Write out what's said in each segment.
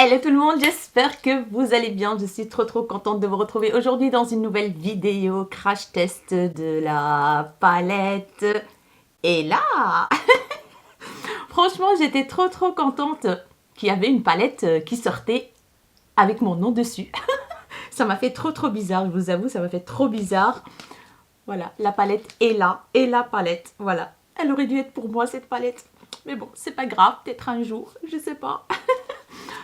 Hello tout le monde, j'espère que vous allez bien. Je suis trop contente de vous retrouver aujourd'hui dans une nouvelle vidéo crash test de la palette. Et là, franchement, j'étais trop contente qu'il y avait une palette qui sortait avec mon nom dessus. Ça m'a fait trop bizarre, je vous avoue, ça m'a fait trop bizarre. Voilà, la palette est là, et la palette, voilà. Elle aurait dû être pour moi cette palette. Mais bon, c'est pas grave, peut-être un jour, je sais pas.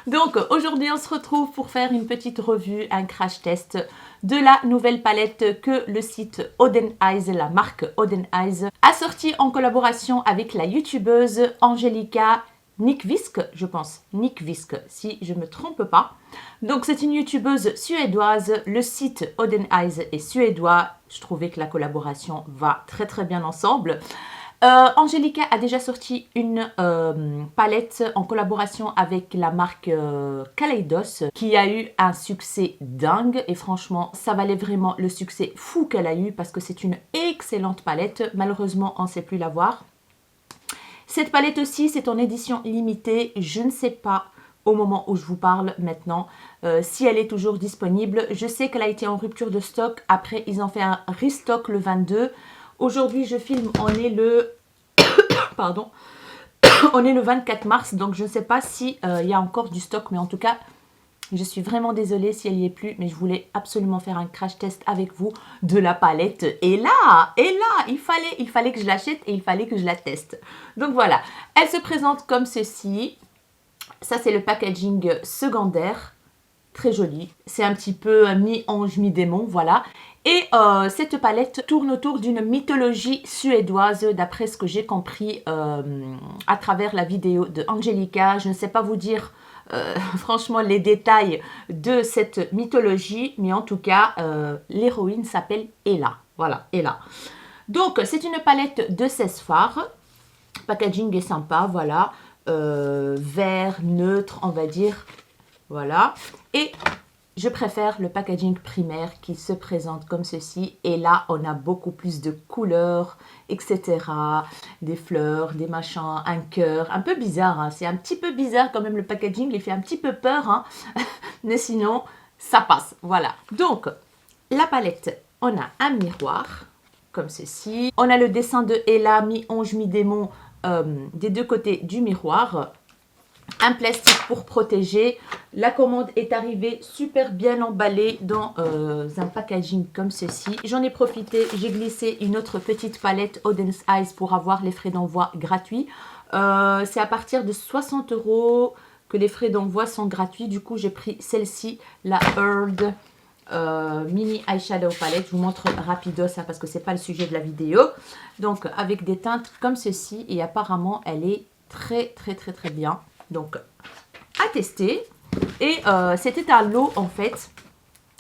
Donc aujourd'hui on se retrouve pour faire une petite revue, un crash test de la nouvelle palette que le site Oden Eyes, la marque Oden Eyes, a sorti en collaboration avec la youtubeuse Angelica Nyqvist, je pense, Nyqvist si je ne me trompe pas. Donc c'est une youtubeuse suédoise, le site Oden Eyes est suédois, je trouvais que la collaboration va très bien ensemble. Angelica a déjà sorti une palette en collaboration avec la marque Kaleidos qui a eu un succès dingue et franchement ça valait vraiment le succès fou qu'elle a eu parce que c'est une excellente palette. Malheureusement on ne sait plus la voir. Cette palette aussi c'est en édition limitée, je ne sais pas au moment où je vous parle maintenant si elle est toujours disponible. Je sais qu'elle a été en rupture de stock, après ils ont fait un restock le 22. Aujourd'hui, je filme, on est le... Pardon. On est le 24 mars, donc je ne sais pas si y a encore du stock, mais en tout cas, je suis vraiment désolée si elle n'y est plus, mais je voulais absolument faire un crash test avec vous de la palette. Et là, il fallait que je l'achète et il fallait que je la teste. Donc voilà, elle se présente comme ceci. Ça, c'est le packaging secondaire. Très joli. C'est un petit peu mi-ange, mi-démon, voilà. Et cette palette tourne autour d'une mythologie suédoise, d'après ce que j'ai compris à travers la vidéo de Angelica. Je ne sais pas vous dire franchement les détails de cette mythologie, mais en tout cas, l'héroïne s'appelle Ella. Voilà, Ella. Donc, c'est une palette de 16 fards. Packaging est sympa, voilà. Vert, neutre, on va dire. Voilà. Et je préfère le packaging primaire qui se présente comme ceci. Et là, on a beaucoup plus de couleurs, etc. Des fleurs, des machins, un cœur. Un peu bizarre, hein. C'est un petit peu bizarre quand même le packaging. Il fait un petit peu peur, hein. Mais sinon, ça passe. Voilà. Donc, la palette, on a un miroir comme ceci. On a le dessin de Ella, mi-ange, mi-démon, des deux côtés du miroir. Un plastique pour protéger. La commande est arrivée super bien emballée dans un packaging comme ceci. J'en ai profité, j'ai glissé une autre petite palette Oden's Eyes pour avoir les frais d'envoi gratuits. C'est à partir de 60 € que les frais d'envoi sont gratuits. Du coup, j'ai pris celle-ci, la Heard mini eyeshadow palette. Je vous montre rapido ça parce que c'est pas le sujet de la vidéo. Donc, avec des teintes comme ceci et apparemment, elle est très bien. Donc, à tester. Et c'était à l'eau, en fait,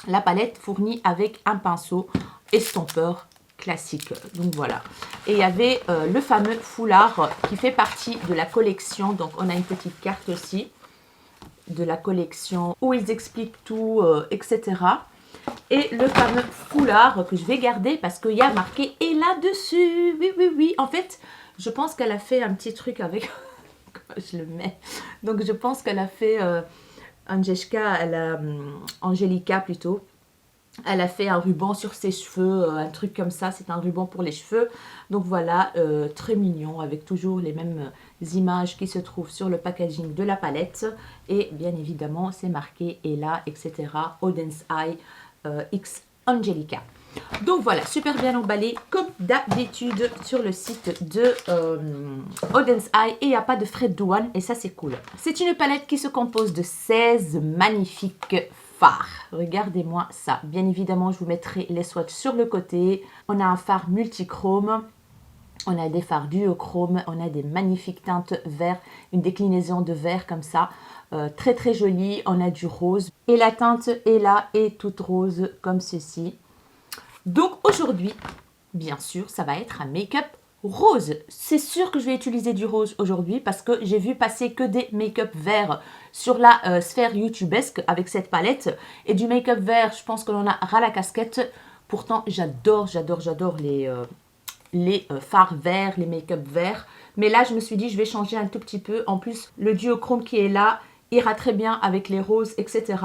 la palette fournie avec un pinceau estompeur classique. Donc, voilà. Et il y avait le fameux foulard qui fait partie de la collection. Donc, on a une petite carte aussi de la collection où ils expliquent tout, etc. Et le fameux foulard que je vais garder parce qu'il y a marqué « Et là-dessus ». Oui. En fait, je pense qu'elle a fait un petit truc avec... je le mets. Donc, je pense qu'elle a fait Angelica plutôt. Elle a fait un ruban sur ses cheveux, un truc comme ça. C'est un ruban pour les cheveux. Donc, voilà, très mignon avec toujours les mêmes images qui se trouvent sur le packaging de la palette. Et bien évidemment, c'est marqué Ella, etc. Oden's Eye X Angelica. Donc voilà, super bien emballé comme d'habitude sur le site de Oden's Eye et il n'y a pas de frais de douane et ça c'est cool. C'est une palette qui se compose de 16 magnifiques fards. Regardez-moi ça. Bien évidemment, je vous mettrai les swatchs sur le côté. On a un fard multichrome. On a des fards duochrome. On a des magnifiques teintes vert, une déclinaison de vert comme ça. Très jolie. On a du rose. Et la teinte est là et toute rose comme ceci. Donc aujourd'hui, bien sûr, ça va être un make-up rose. C'est sûr que je vais utiliser du rose aujourd'hui parce que j'ai vu passer que des make-up verts sur la sphère youtubesque avec cette palette. Et du make-up vert, je pense que l'on a ras la casquette. Pourtant, j'adore les fards verts, les make-up verts. Mais là, je me suis dit, je vais changer un tout petit peu. En plus, le duochrome qui est là, ira très bien avec les roses, etc.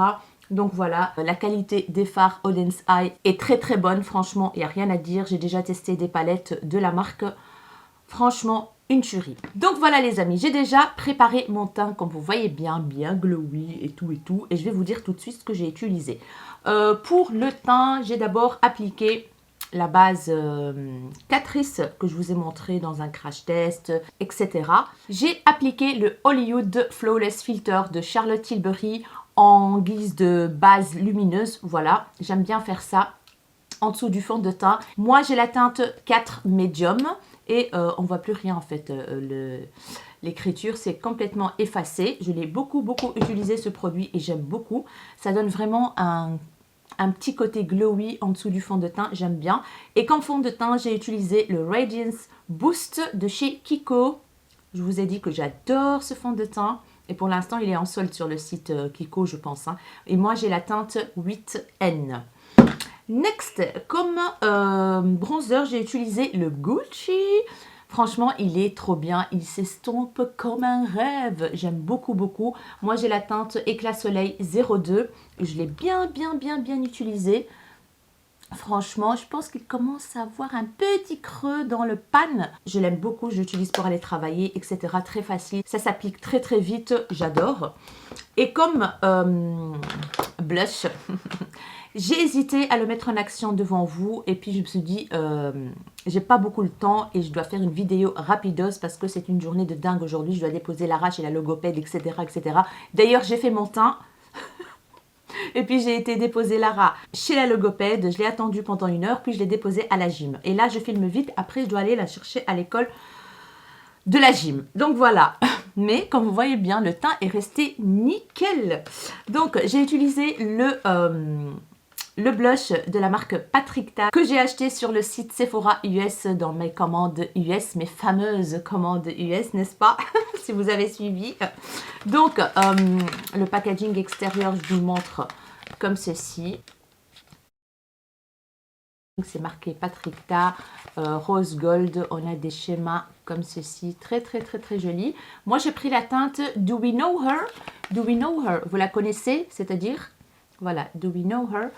Donc voilà, la qualité des fards Auden's Eye est très très bonne. Franchement, il n'y a rien à dire. J'ai déjà testé des palettes de la marque. Franchement, une tuerie. Donc voilà les amis, j'ai déjà préparé mon teint, comme vous voyez bien glowy et tout. Et je vais vous dire tout de suite ce que j'ai utilisé. Pour le teint, j'ai d'abord appliqué la base Catrice que je vous ai montré dans un crash test, etc. J'ai appliqué le Hollywood Flawless Filter de Charlotte Tilbury en guise de base lumineuse. Voilà, j'aime bien faire ça en dessous du fond de teint. Moi, j'ai la teinte 4 Medium et on ne voit plus rien en fait. L'écriture, c'est complètement effacé. Je l'ai beaucoup utilisé ce produit et j'aime beaucoup. Ça donne vraiment un petit côté glowy en dessous du fond de teint. J'aime bien. Et comme fond de teint, j'ai utilisé le Radiance Boost de chez Kiko. Je vous ai dit que j'adore ce fond de teint. Et pour l'instant, il est en solde sur le site Kiko, je pense. Hein. Et moi, j'ai la teinte 8N. Next, comme bronzer, j'ai utilisé le Gucci. Franchement, il est trop bien. Il s'estompe comme un rêve. J'aime beaucoup. Moi, j'ai la teinte Éclat Soleil 02. Je l'ai bien utilisé. Franchement, je pense qu'il commence à avoir un petit creux dans le pan. Je l'aime beaucoup, je l'utilise pour aller travailler, etc. Très facile, ça s'applique très vite, j'adore. Et comme blush, j'ai hésité à le mettre en action devant vous. Et puis je me suis dit, j'ai pas beaucoup le temps et je dois faire une vidéo rapidos parce que c'est une journée de dingue aujourd'hui. Je dois déposer Lara chez la logopède, etc. D'ailleurs, j'ai fait mon teint. Et puis j'ai été déposer Lara chez la logopède, je l'ai attendue pendant 1 heure, puis je l'ai déposée à la gym. Et là je filme vite, après je dois aller la chercher à l'école de la gym. Donc voilà, mais comme vous voyez bien, le teint est resté nickel. Donc j'ai utilisé le blush de la marque Patrick Ta que j'ai acheté sur le site Sephora US dans mes commandes US, mes fameuses commandes US, n'est-ce pas? Si vous avez suivi. Donc, le packaging extérieur, je vous le montre comme ceci. C'est marqué Patrick Ta, rose gold. On a des schémas comme ceci, très joli. Moi, j'ai pris la teinte Do We Know Her? Do We Know Her? Vous la connaissez? C'est-à-dire, voilà, Do We Know Her?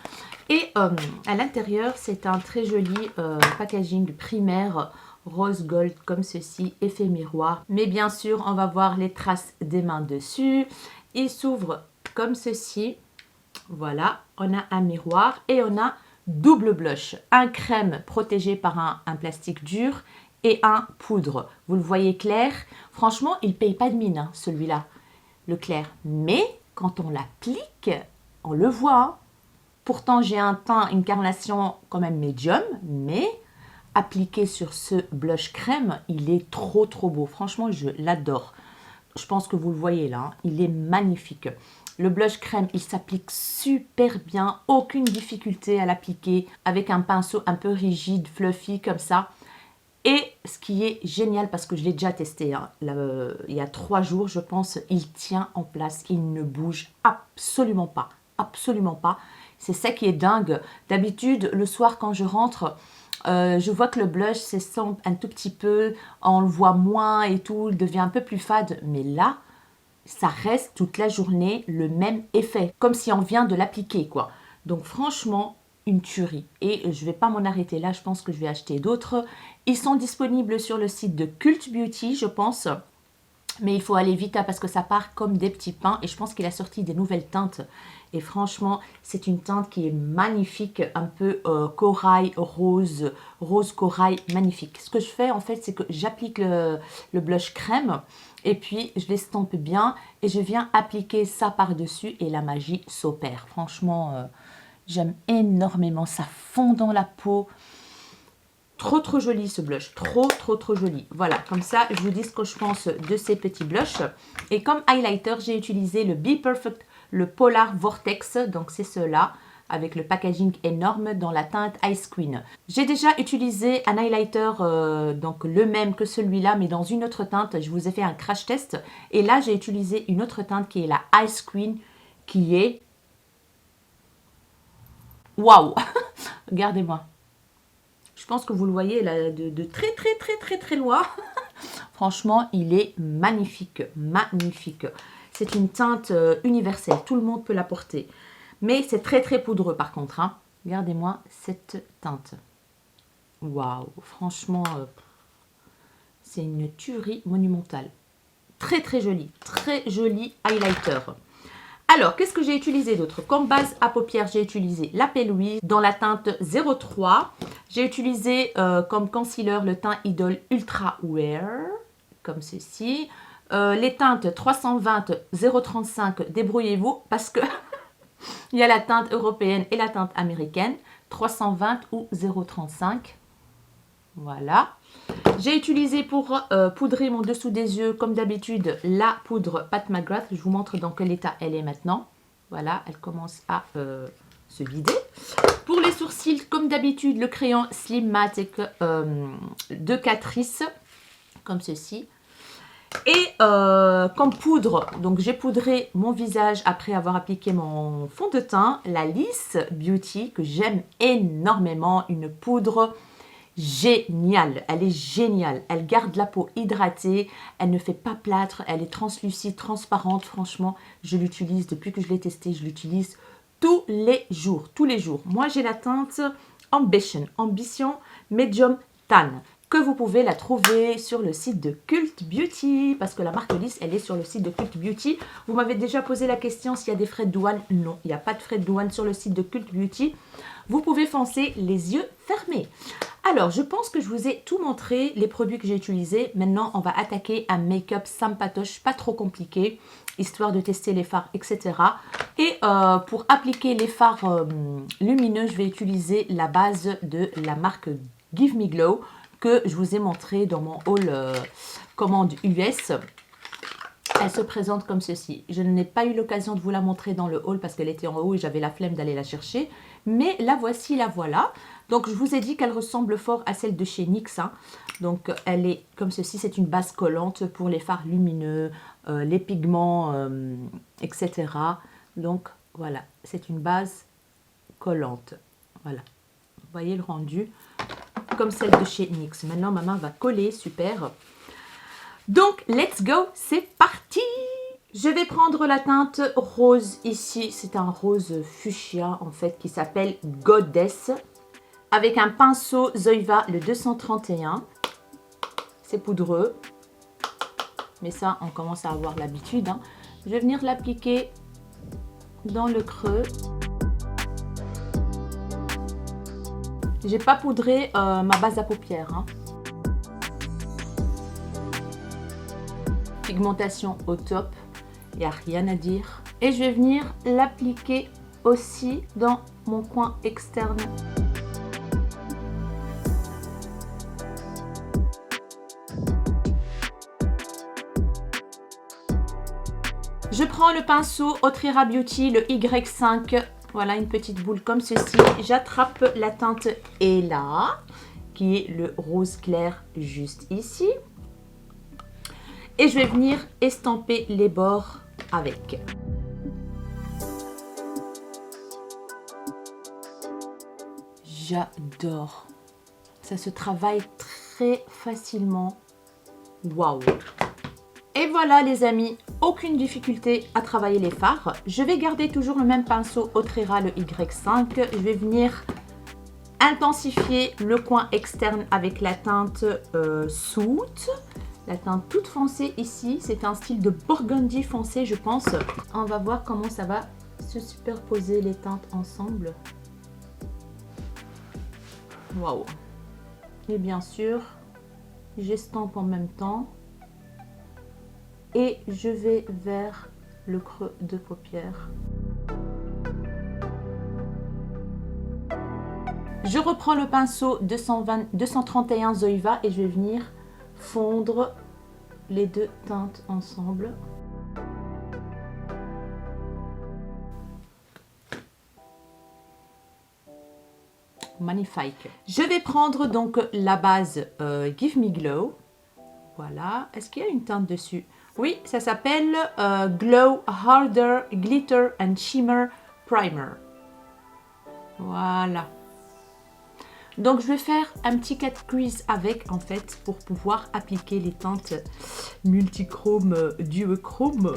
Et à l'intérieur, c'est un très joli packaging primaire rose gold comme ceci, effet miroir. Mais bien sûr, on va voir les traces des mains dessus. Il s'ouvre comme ceci. Voilà, on a un miroir et on a double blush. Un crème protégé par un plastique dur et un poudre. Vous le voyez clair. Franchement, il ne paye pas de mine, hein, celui-là, le clair. Mais quand on l'applique, on le voit. Hein. Pourtant, j'ai un teint, une carnation quand même médium, mais appliqué sur ce blush crème, il est trop beau. Franchement, je l'adore. Je pense que vous le voyez là, hein, il est magnifique. Le blush crème, il s'applique super bien, aucune difficulté à l'appliquer avec un pinceau un peu rigide, fluffy comme ça. Et ce qui est génial, parce que je l'ai déjà testé, hein, il y a 3 jours, je pense, il tient en place, il ne bouge absolument pas. C'est ça qui est dingue. D'habitude, le soir quand je rentre, je vois que le blush s'estompe un tout petit peu, on le voit moins et tout, il devient un peu plus fade. Mais là, ça reste toute la journée le même effet, comme si on vient de l'appliquer, quoi. Donc franchement, une tuerie. Et je ne vais pas m'en arrêter là, je pense que je vais acheter d'autres. Ils sont disponibles sur le site de Cult Beauty, je pense. Mais il faut aller vite hein, parce que ça part comme des petits pains. Et je pense qu'il a sorti des nouvelles teintes. Et franchement, c'est une teinte qui est magnifique. Un peu corail, rose corail, magnifique. Ce que je fais en fait, c'est que j'applique le blush crème. Et puis, je l'estompe bien. Et je viens appliquer ça par-dessus. Et la magie s'opère. Franchement, j'aime énormément. Ça fond dans la peau. Trop joli ce blush, trop joli. Voilà, comme ça, je vous dis ce que je pense de ces petits blushs. Et comme highlighter, j'ai utilisé le Be Perfect, le Polar Vortex. Donc, c'est ceux-là, avec le packaging énorme dans la teinte Ice Queen. J'ai déjà utilisé un highlighter, donc le même que celui-là, mais dans une autre teinte. Je vous ai fait un crash test. Et là, j'ai utilisé une autre teinte qui est la Ice Queen, qui est... Waouh. Regardez-moi. Je pense que vous le voyez là, de très loin. Franchement, il est magnifique. C'est une teinte universelle, tout le monde peut la porter. Mais c'est très très poudreux par contre. Hein. Regardez-moi cette teinte. Waouh, franchement, c'est une tuerie monumentale. Très joli highlighter. Alors, qu'est-ce que j'ai utilisé d'autre? Comme base à paupières, j'ai utilisé la P. Louise dans la teinte 03. J'ai utilisé comme concealer le teint Idol Ultra Wear, comme ceci. Les teintes 320 035, débrouillez-vous parce que il y a la teinte européenne et la teinte américaine. 320 ou 035. Voilà. J'ai utilisé pour poudrer mon dessous des yeux, comme d'habitude, la poudre Pat McGrath. Je vous montre dans quel état elle est maintenant. Voilà, elle commence à se vider. Pour les sourcils, comme d'habitude, le crayon Slimmatic de Catrice, comme ceci. Et comme poudre, donc j'ai poudré mon visage après avoir appliqué mon fond de teint, la Liss Beauty, que j'aime énormément, une poudre géniale, elle est géniale, elle garde la peau hydratée, elle ne fait pas plâtre, elle est translucide, transparente, franchement, je l'utilise depuis que je l'ai testée, je l'utilise tous les jours. Moi j'ai la teinte Ambition Medium Tan, que vous pouvez la trouver sur le site de Cult Beauty, parce que la marque Liss, elle est sur le site de Cult Beauty. Vous m'avez déjà posé la question s'il y a des frais de douane. Non, il n'y a pas de frais de douane sur le site de Cult Beauty. Vous pouvez foncer les yeux fermés. Alors, je pense que je vous ai tout montré, les produits que j'ai utilisés. Maintenant, on va attaquer un make-up sympatoche, pas trop compliqué, histoire de tester les fards, etc. Et pour appliquer les fards lumineux, je vais utiliser la base de la marque Give Me Glow, que je vous ai montré dans mon haul commande US. Elle se présente comme ceci. Je n'ai pas eu l'occasion de vous la montrer dans le haul parce qu'elle était en haut et j'avais la flemme d'aller la chercher. Mais la voici, la voilà. Donc, je vous ai dit qu'elle ressemble fort à celle de chez NYX. Hein. Donc, elle est comme ceci. C'est une base collante pour les fards lumineux, les pigments, etc. Donc, voilà. C'est une base collante. Voilà. Vous voyez le rendu comme celle de chez NYX. Maintenant, ma main va coller. Super. Donc, let's go. C'est parti. Je vais prendre la teinte rose ici. C'est un rose fuchsia, en fait, qui s'appelle Goddess. Avec un pinceau Zoeva, le 231. C'est poudreux. Mais ça, on commence à avoir l'habitude. Hein. Je vais venir l'appliquer dans le creux. J'ai pas poudré ma base à paupières. Hein. Pigmentation au top. Il n'y a rien à dire. Et je vais venir l'appliquer aussi dans mon coin externe. Je prends le pinceau Otrera Beauty, le Y5. Voilà, une petite boule comme ceci. J'attrape la teinte Ella, qui est le rose clair juste ici. Et je vais venir estamper les bords avec. J'adore. Ça se travaille très facilement. Waouh! Et voilà les amis, aucune difficulté à travailler les fards. Je vais garder toujours le même pinceau Otrera, le Y5. Je vais venir intensifier le coin externe avec la teinte Soot. La teinte toute foncée ici, c'est un style de burgundy foncé je pense. On va voir comment ça va se superposer les teintes ensemble. Waouh! Et bien sûr, j'estampe en même temps. Et je vais vers le creux de paupière. Je reprends le pinceau 231 Zoeva et je vais venir fondre les deux teintes ensemble. Magnifique. Je vais prendre donc la base Give Me Glow. Voilà. Est-ce qu'il y a une teinte dessus? Oui, ça s'appelle Glow Harder Glitter and Shimmer Primer. Voilà. Donc, je vais faire un petit cut crease avec, en fait, pour pouvoir appliquer les teintes multichrome, duochrome.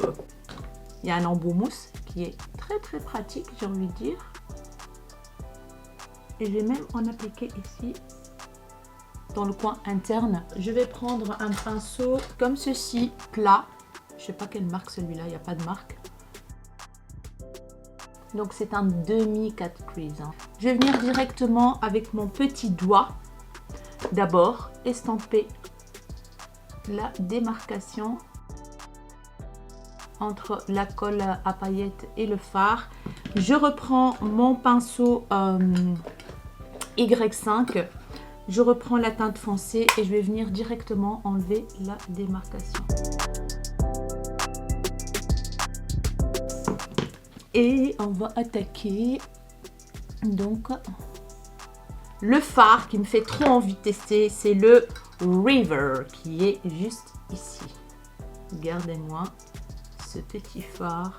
Il y a un embout mousse qui est très pratique, j'ai envie de dire. Et je vais même en appliquer ici, dans le coin interne. Je vais prendre un pinceau comme ceci, plat. Je ne sais pas quelle marque celui-là, il n'y a pas de marque. Donc c'est un demi cut crease. Je vais venir directement avec mon petit doigt. D'abord, estamper la démarcation entre la colle à paillettes et le fard. Je reprends mon pinceau Y5. Je reprends la teinte foncée et je vais venir directement enlever la démarcation. Et on va attaquer donc le fard qui me fait trop envie de tester, c'est le River qui est juste ici. Regardez-moi ce petit fard.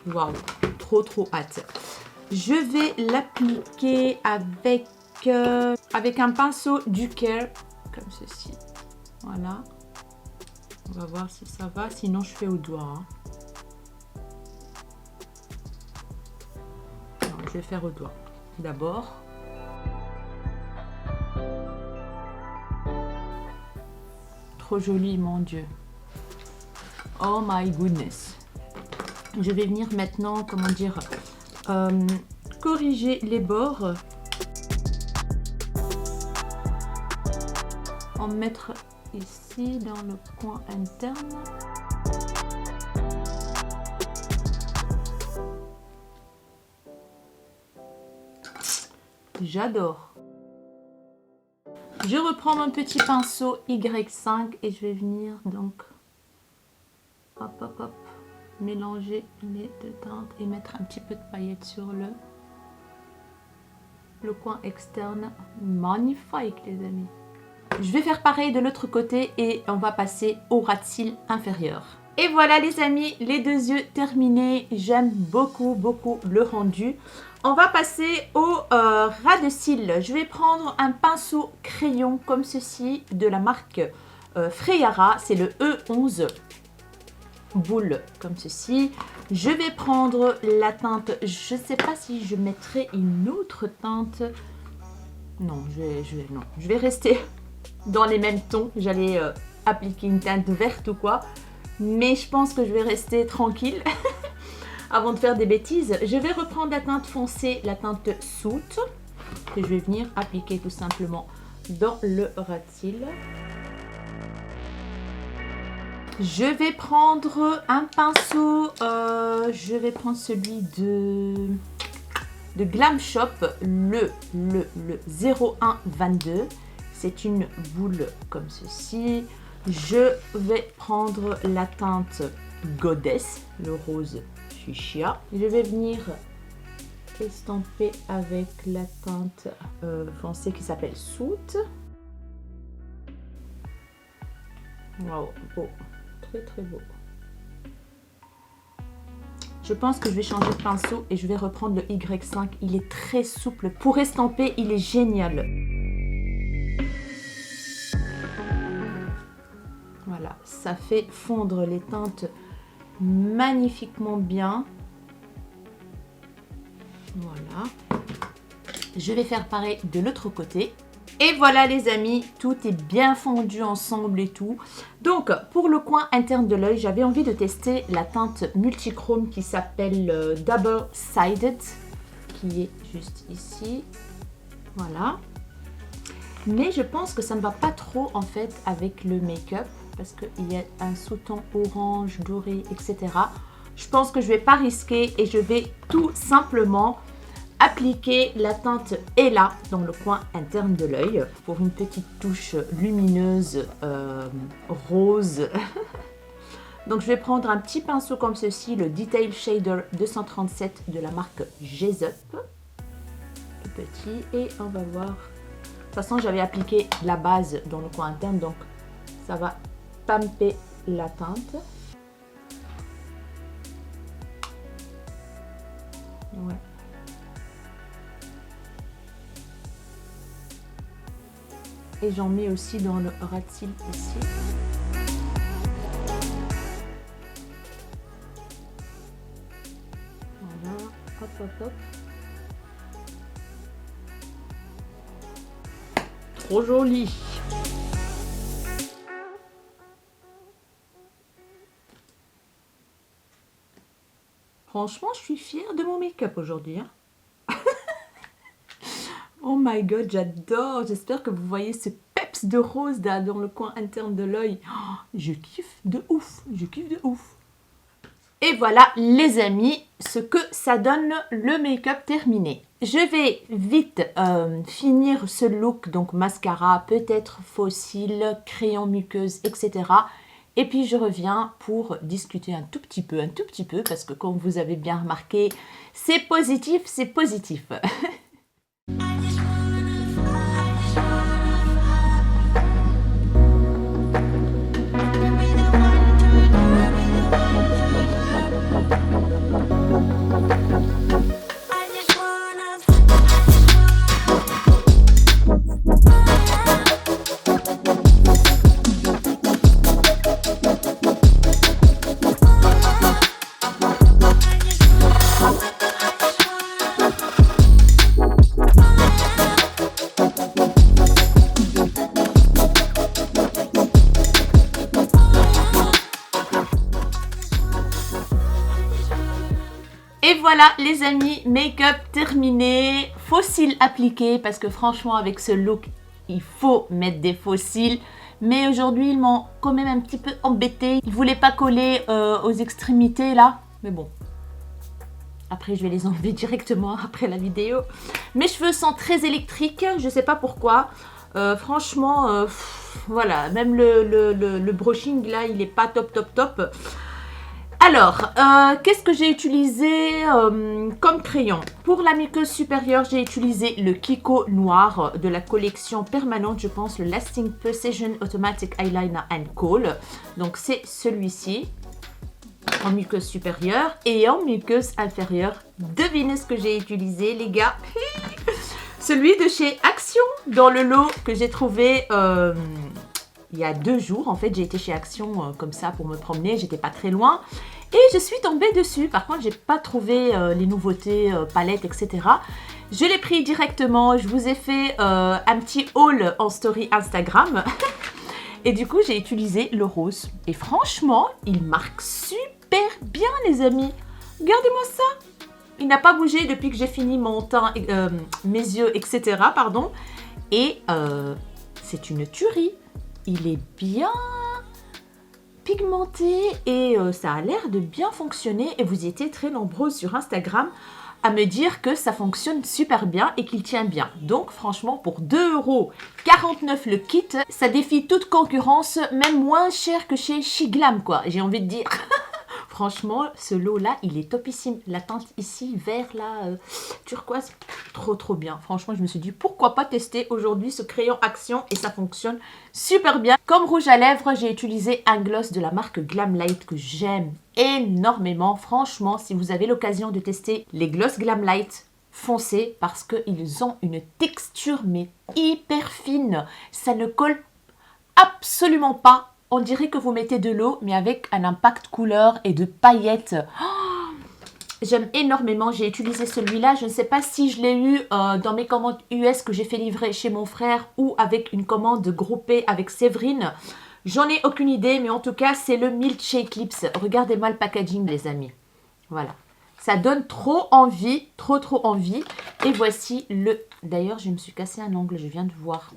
Waouh, trop hâte. Je vais l'appliquer avec un pinceau du Care comme ceci. Voilà. On va voir si ça va, sinon je fais au doigt. Hein. Non, je vais faire au doigt. D'abord. Trop joli, mon Dieu. Oh my goodness. Je vais venir maintenant, comment dire, corriger les bords. En mettre ici dans le coin interne. J'adore. Je reprends mon petit pinceau Y5 et je vais venir donc hop, mélanger les deux teintes et mettre un petit peu de paillettes sur le coin externe. Magnifique les amis. Je vais faire pareil de l'autre côté et on va passer au ras de cils inférieur. Et voilà les amis, les deux yeux terminés. J'aime beaucoup le rendu. On va passer au ras de cils. Je vais prendre un pinceau crayon comme ceci de la marque Freyara. C'est le E11 boule comme ceci. Je vais prendre la teinte. Je ne sais pas si je mettrai une autre teinte. Non, je vais rester dans les mêmes tons. J'allais appliquer une teinte verte ou quoi. Mais je pense que je vais rester tranquille avant de faire des bêtises. Je vais reprendre la teinte foncée, la teinte Soot, que je vais venir appliquer tout simplement dans le ras de cils. Je vais prendre un pinceau, je vais prendre celui de Glam Shop, le 0122. C'est une boule comme ceci. Je vais prendre la teinte Goddess, le rose fuchsia. Je vais venir estamper avec la teinte foncée qui s'appelle Soot. Waouh, beau, très beau. Je pense que je vais changer de pinceau et je vais reprendre le Y5. Il est très souple. Pour estamper, il est génial. Voilà, ça fait fondre les teintes magnifiquement bien. Voilà. Je vais faire pareil de l'autre côté. Et voilà les amis, tout est bien fondu ensemble et tout. Donc pour le coin interne de l'œil, j'avais envie de tester la teinte multichrome qui s'appelle Double Sided, qui est juste ici. Voilà. Mais je pense que ça ne va pas trop en fait avec le make-up parce qu'il y a un sous-ton orange, doré, etc. Je pense que je ne vais pas risquer et je vais tout simplement appliquer la teinte Ella dans le coin interne de l'œil pour une petite touche lumineuse rose. Donc je vais prendre un petit pinceau comme ceci, le Detail Shader 237 de la marque Gezup. Tout petit et on va voir. De toute façon j'avais appliqué la base dans le coin interne donc ça va pamper la teinte. Ouais. Et j'en mets aussi dans le ras de cils ici. Hop, hop, hop. Trop joli. Franchement, je suis fière de mon make-up aujourd'hui. Hein. Oh my god, j'adore. J'espère que vous voyez ce peps de rose là, dans le coin interne de l'œil. Oh, je kiffe de ouf. Je kiffe de ouf. Et voilà les amis, ce que ça donne le make-up terminé. Je vais vite finir ce look, donc mascara, peut-être faux cils, crayon muqueuse, etc. Et puis je reviens pour discuter un tout petit peu, parce que comme vous avez bien remarqué, c'est positif, c'est positif. Et voilà les amis, make-up terminé, faux cils appliqués parce que franchement avec ce look, il faut mettre des faux cils. Mais aujourd'hui ils m'ont quand même un petit peu embêté. Ils ne voulaient pas coller aux extrémités là, mais bon. Après je vais les enlever directement après la vidéo. Mes cheveux sont très électriques, je ne sais pas pourquoi. Franchement, voilà, même le brushing là il n'est pas top. Alors, qu'est-ce que j'ai utilisé comme crayon? Pour la muqueuse supérieure, j'ai utilisé le Kiko noir de la collection permanente, je pense, le Lasting Precision Automatic Eyeliner and Kohl. Donc, c'est celui-ci, en muqueuse supérieure. Et en muqueuse inférieure, devinez ce que j'ai utilisé, les gars. Celui de chez Action, dans le lot que j'ai trouvé il y a 2 jours. En fait, j'ai été chez Action comme ça pour me promener, j'étais pas très loin. Et je suis tombée dessus. Par contre, j'ai pas trouvé les nouveautés, palettes, etc. Je l'ai pris directement. Je vous ai fait un petit haul en story Instagram. Et du coup, j'ai utilisé le rose. Et franchement, il marque super bien, les amis. Regardez-moi ça. Il n'a pas bougé depuis que j'ai fini mon teint, mes yeux, etc. Pardon. Et c'est une tuerie. Il est bien pigmenté et ça a l'air de bien fonctionner. Et vous étiez très nombreux sur Instagram à me dire que ça fonctionne super bien et qu'il tient bien. Donc franchement, pour 2,49 € le kit, ça défie toute concurrence, même moins cher que chez Shiglam, quoi. J'ai envie de dire. Franchement, ce lot-là, il est topissime. La teinte ici, vert, là, turquoise, trop bien. Franchement, je me suis dit, pourquoi pas tester aujourd'hui ce crayon Action et ça fonctionne super bien. Comme rouge à lèvres, j'ai utilisé un gloss de la marque Glamlight que j'aime énormément. Franchement, si vous avez l'occasion de tester les gloss Glamlight, foncez parce qu'ils ont une texture mais hyper fine. Ça ne colle absolument pas. On dirait que vous mettez de l'eau, mais avec un impact couleur et de paillettes. Oh, j'aime énormément. J'ai utilisé celui-là. Je ne sais pas si je l'ai eu dans mes commandes US que j'ai fait livrer chez mon frère ou avec une commande groupée avec Séverine. J'en ai aucune idée, mais en tout cas, c'est le Milkshake Lips. Regardez-moi le packaging, les amis. Voilà. Ça donne trop envie, trop envie. Et voici le... D'ailleurs, je me suis cassé un ongle, je viens de voir.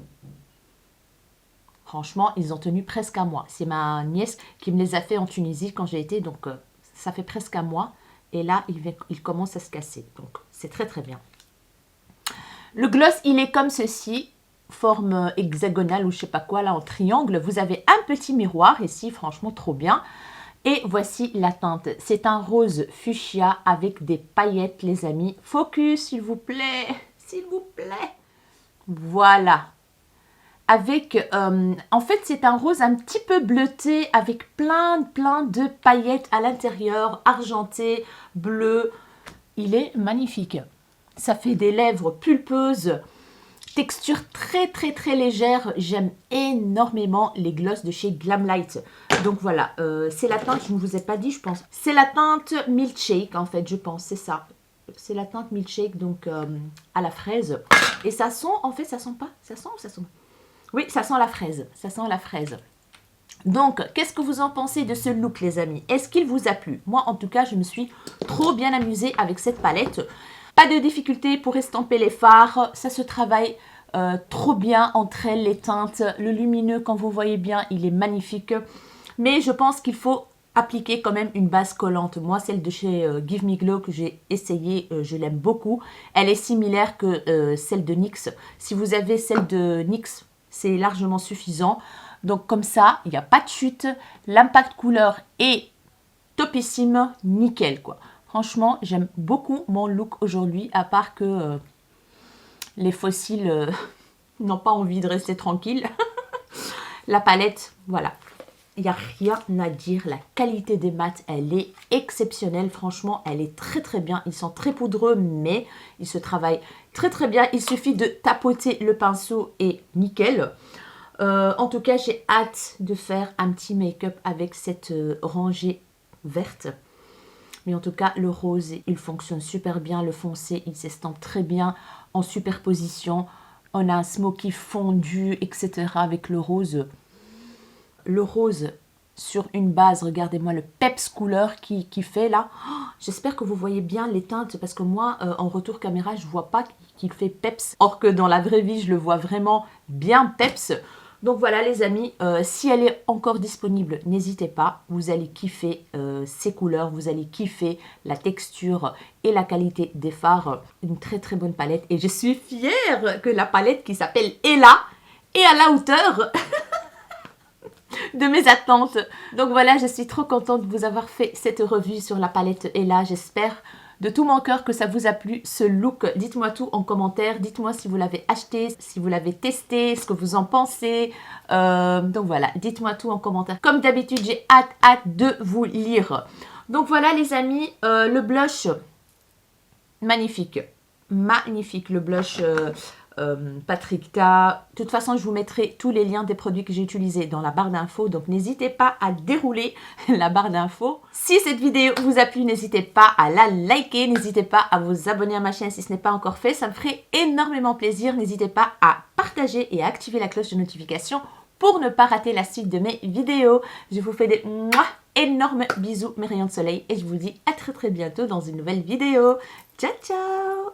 Franchement, ils ont tenu presque un mois. C'est ma nièce qui me les a fait en Tunisie quand j'ai été. Donc, ça fait presque un mois. Et là, il commence à se casser. Donc, c'est très bien. Le gloss, il est comme ceci. Forme hexagonale ou je sais pas quoi, là, en triangle. Vous avez un petit miroir ici. Franchement, trop bien. Et voici la teinte. C'est un rose fuchsia avec des paillettes, les amis. Focus, s'il vous plaît. S'il vous plaît. Voilà. Avec, en fait, c'est un rose un petit peu bleuté avec plein de paillettes à l'intérieur, argentées, bleues. Il est magnifique. Ça fait des lèvres pulpeuses, texture très légère. J'aime énormément les glosses de chez Glamlight. Donc voilà, c'est la teinte, je ne vous ai pas dit, je pense. C'est la teinte Milkshake, en fait, je pense, c'est ça. c'est la teinte Milkshake, donc à la fraise. Et ça sent, en fait, ça sent pas. Ça sent ou ça sent? Oui, ça sent la fraise. Ça sent la fraise. Donc, qu'est-ce que vous en pensez de ce look, les amis? Est-ce qu'il vous a plu? Moi, en tout cas, je me suis trop bien amusée avec cette palette. Pas de difficulté pour estamper les fards. Ça se travaille trop bien entre elles, les teintes. Le lumineux, quand vous voyez bien, il est magnifique. Mais je pense qu'il faut appliquer quand même une base collante. Moi, celle de chez Give Me Glow que j'ai essayé, je l'aime beaucoup. Elle est similaire que celle de NYX. Si vous avez celle de NYX, c'est largement suffisant. Donc comme ça, il n'y a pas de chute. L'impact couleur est topissime, nickel quoi. Franchement, j'aime beaucoup mon look aujourd'hui, à part que les fossiles n'ont pas envie de rester tranquilles. La palette, voilà. Il n'y a rien à dire. La qualité des mats, elle est exceptionnelle. Franchement, elle est très très bien. Ils sont très poudreux, mais ils se travaillent très très bien. Il suffit de tapoter le pinceau et nickel. En tout cas, j'ai hâte de faire un petit make-up avec cette rangée verte. Mais en tout cas, le rose, il fonctionne super bien. Le foncé, il s'estampe très bien en superposition. On a un smoky fondu, etc. avec le rose. Le rose sur une base, regardez-moi le peps couleur qui fait là. Oh, j'espère que vous voyez bien les teintes parce que moi, en retour caméra, je ne vois pas qu'il fait peps. Or que dans la vraie vie, je le vois vraiment bien peps. Donc voilà les amis, si elle est encore disponible, n'hésitez pas. Vous allez kiffer ces couleurs, vous allez kiffer la texture et la qualité des fards. Une très très bonne palette. Et je suis fière que la palette qui s'appelle Ella est à la hauteur de mes attentes. Donc voilà, je suis trop contente de vous avoir fait cette revue sur la palette Ella. J'espère de tout mon cœur que ça vous a plu, ce look. Dites-moi tout en commentaire. Dites-moi si vous l'avez acheté, si vous l'avez testé, ce que vous en pensez. Donc voilà, dites-moi tout en commentaire. Comme d'habitude, j'ai hâte de vous lire. Donc voilà les amis, le blush, magnifique. Magnifique, le blush Patricia. De toute façon, je vous mettrai tous les liens des produits que j'ai utilisés dans la barre d'infos. Donc, n'hésitez pas à dérouler la barre d'infos. Si cette vidéo vous a plu, n'hésitez pas à la liker. N'hésitez pas à vous abonner à ma chaîne si ce n'est pas encore fait. Ça me ferait énormément plaisir. N'hésitez pas à partager et à activer la cloche de notification pour ne pas rater la suite de mes vidéos. Je vous fais des énormes bisous, mes rayons de soleil. Et je vous dis à très très bientôt dans une nouvelle vidéo. Ciao, ciao!